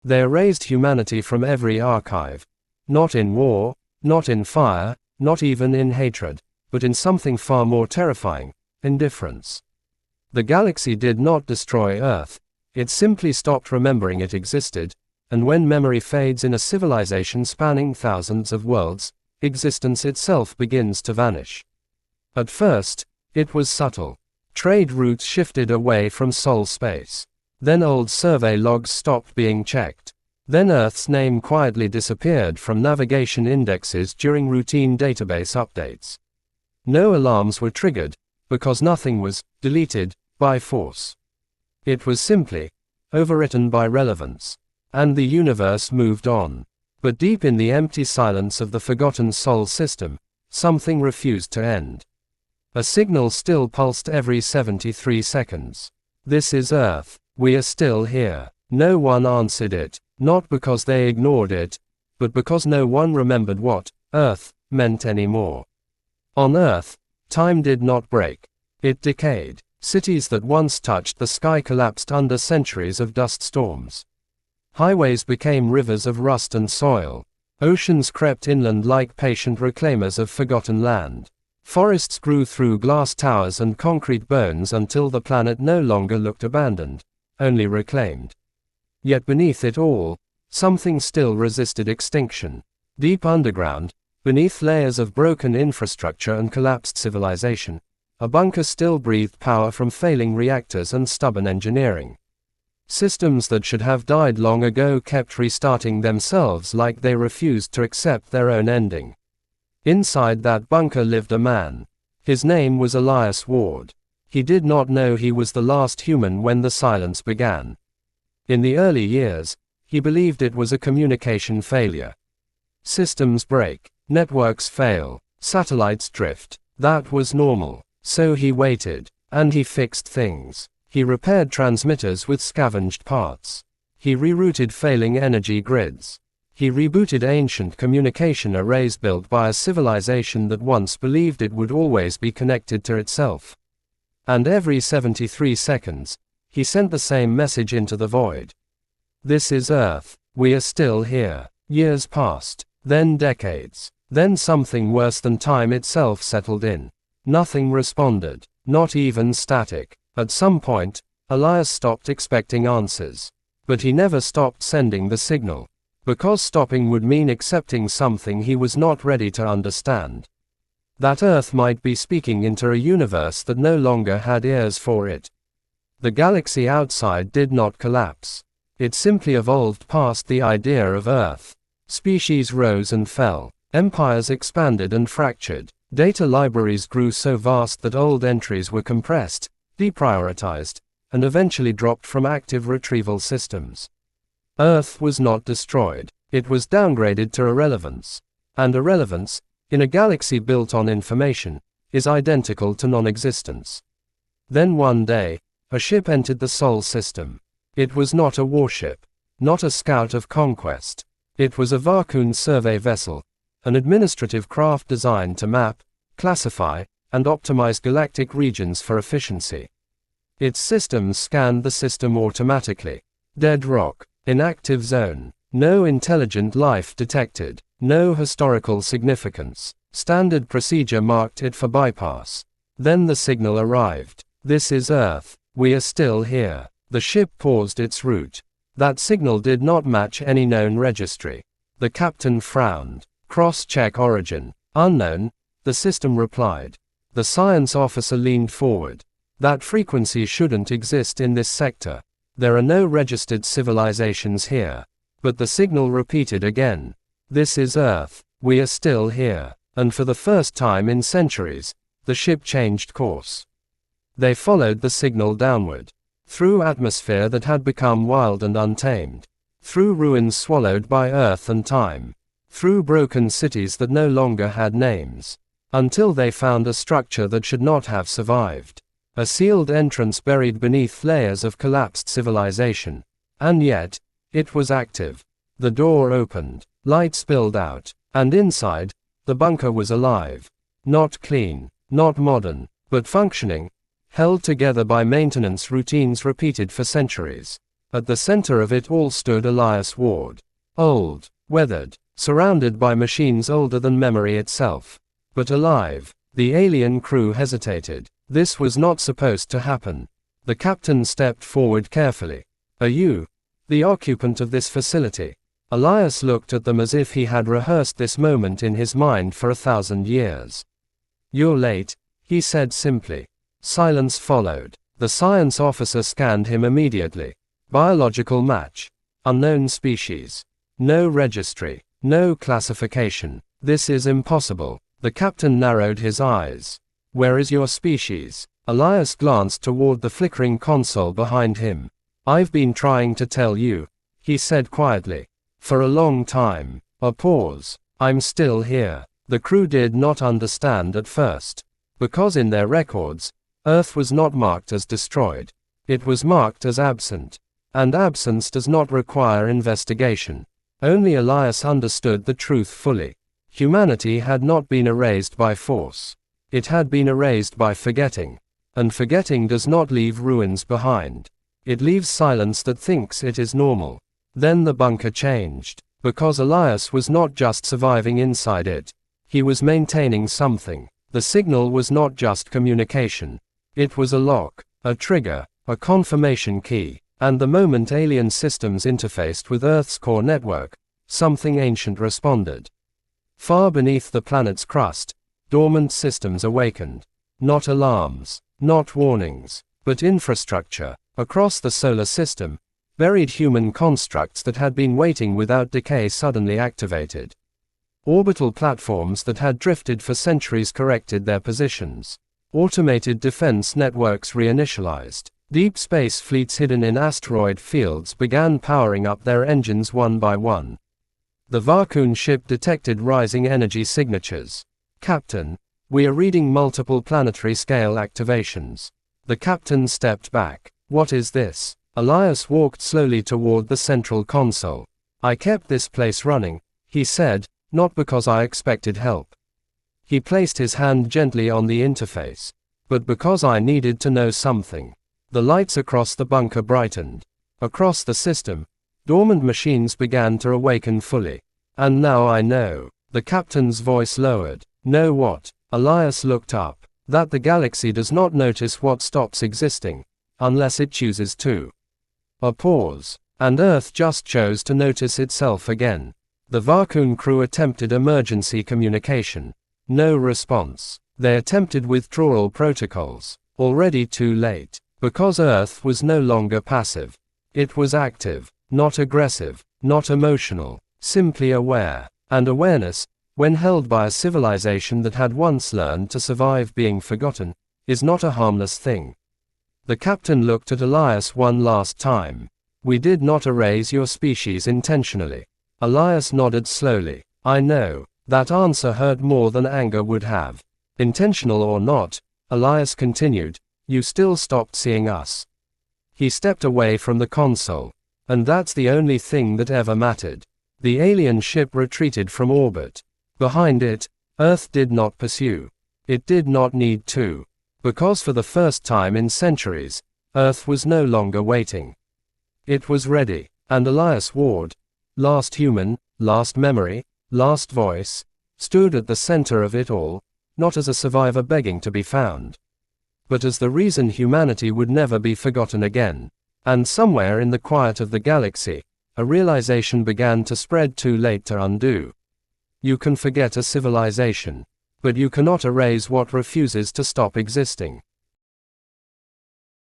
They erased humanity from every archive. Not in war, not in fire, not even in hatred, but in something far more terrifying, indifference. The galaxy did not destroy Earth, it simply stopped remembering it existed, and when memory fades in a civilization spanning thousands of worlds, existence itself begins to vanish. At first, it was subtle. Trade routes shifted away from Sol space. Then old survey logs stopped being checked. Then Earth's name quietly disappeared from navigation indexes during routine database updates. No alarms were triggered, because nothing was deleted by force. It was simply overwritten by relevance. And the universe moved on. But deep in the empty silence of the forgotten Sol system, something refused to end. A signal still pulsed every 73 seconds. This is Earth, we are still here. No one answered it, not because they ignored it, but because no one remembered what Earth meant anymore. On Earth, time did not break. It decayed. Cities that once touched the sky collapsed under centuries of dust storms. Highways became rivers of rust and soil. Oceans crept inland like patient reclaimers of forgotten land. Forests grew through glass towers and concrete bones until the planet no longer looked abandoned, only reclaimed. Yet beneath it all, something still resisted extinction. Deep underground, beneath layers of broken infrastructure and collapsed civilization, a bunker still breathed power from failing reactors and stubborn engineering. Systems that should have died long ago kept restarting themselves like they refused to accept their own ending. Inside that bunker lived a man. His name was Elias Ward. He did not know he was the last human when the silence began. In the early years, he believed it was a communication failure. Systems break, networks fail, satellites drift. That was normal. So he waited, and he fixed things. He repaired transmitters with scavenged parts. He rerouted failing energy grids. He rebooted ancient communication arrays built by a civilization that once believed it would always be connected to itself. And every 73 seconds, he sent the same message into the void. This is Earth, we are still here. Years passed, then decades, then something worse than time itself settled in. Nothing responded, not even static. At some point, Elias stopped expecting answers. But he never stopped sending the signal. Because stopping would mean accepting something he was not ready to understand. That Earth might be speaking into a universe that no longer had ears for it. The galaxy outside did not collapse. It simply evolved past the idea of Earth. Species rose and fell. Empires expanded and fractured. Data libraries grew so vast that old entries were compressed, deprioritized, and eventually dropped from active retrieval systems. Earth was not destroyed. It was downgraded to irrelevance. And irrelevance, in a galaxy built on information, is identical to non-existence. Then one day, a ship entered the Sol system. It was not a warship, not a scout of conquest. It was a Varkun survey vessel, an administrative craft designed to map, classify, and optimize galactic regions for efficiency. Its systems scanned the system automatically. Dead rock, inactive zone, no intelligent life detected, no historical significance. Standard procedure marked it for bypass. Then the signal arrived. This is Earth, we are still here. The ship paused its route. That signal did not match any known registry. The captain frowned. Cross-check origin. Unknown, the system replied. The science officer leaned forward. That frequency shouldn't exist in this sector. There are no registered civilizations here. But the signal repeated again. This is Earth, we are still here. And for the first time in centuries, the ship changed course. They followed the signal downward. Through atmosphere that had become wild and untamed. Through ruins swallowed by earth and time. Through broken cities that no longer had names. Until they found a structure that should not have survived. A sealed entrance buried beneath layers of collapsed civilization. And yet, it was active. The door opened. Light spilled out. And inside, the bunker was alive. Not clean, not modern, but functioning. Held together by maintenance routines repeated for centuries. At the center of it all stood Elias Ward. Old, weathered, surrounded by machines older than memory itself. But alive. The alien crew hesitated. This was not supposed to happen. The captain stepped forward carefully. Are you the occupant of this facility? Elias looked at them as if he had rehearsed this moment in his mind for 1,000 years. You're late, he said simply. Silence followed. The science officer scanned him immediately. Biological match. Unknown species. No registry. No classification. This is impossible. The captain narrowed his eyes. Where is your species? Elias glanced toward the flickering console behind him. I've been trying to tell you, he said quietly. For a long time. A pause. I'm still here. The crew did not understand at first. Because in their records, Earth was not marked as destroyed. It was marked as absent. And absence does not require investigation. Only Elias understood the truth fully. Humanity had not been erased by force. It had been erased by forgetting. And forgetting does not leave ruins behind. It leaves silence that thinks it is normal. Then the bunker changed. Because Elias was not just surviving inside it. He was maintaining something. The signal was not just communication. It was a lock, a trigger, a confirmation key. And the moment alien systems interfaced with Earth's core network, something ancient responded. Far beneath the planet's crust, dormant systems awakened. Not alarms, not warnings, but infrastructure. Across the solar system, buried human constructs that had been waiting without decay suddenly activated. Orbital platforms that had drifted for centuries corrected their positions. Automated defense networks reinitialized. Deep space fleets hidden in asteroid fields began powering up their engines one by one. The Varkun ship detected rising energy signatures. Captain, we are reading multiple planetary scale activations. The captain stepped back. What is this? Elias walked slowly toward the central console. I kept this place running, he said, not because I expected help. He placed his hand gently on the interface. But because I needed to know something. The lights across the bunker brightened. Across the system, dormant machines began to awaken fully. And now I know. The captain's voice lowered. Know what? Elias looked up. That the galaxy does not notice what stops existing. Unless it chooses to. A pause. And Earth just chose to notice itself again. The Varkun crew attempted emergency communication. No response. They attempted withdrawal protocols. Already too late. Because Earth was no longer passive. It was active, not aggressive, not emotional, simply aware. And awareness, when held by a civilization that had once learned to survive being forgotten, is not a harmless thing. The captain looked at Elias one last time. We did not erase your species intentionally. Elias nodded slowly. I know. That answer hurt more than anger would have. Intentional or not, Elias continued, you still stopped seeing us. He stepped away from the console. And that's the only thing that ever mattered. The alien ship retreated from orbit. Behind it, Earth did not pursue. It did not need to. Because for the first time in centuries, Earth was no longer waiting. It was ready. And Elias Ward, last human, last memory, last voice, stood at the center of it all, not as a survivor begging to be found, but as the reason humanity would never be forgotten again. And somewhere in the quiet of the galaxy, a realization began to spread too late to undo. You can forget a civilization, but you cannot erase what refuses to stop existing.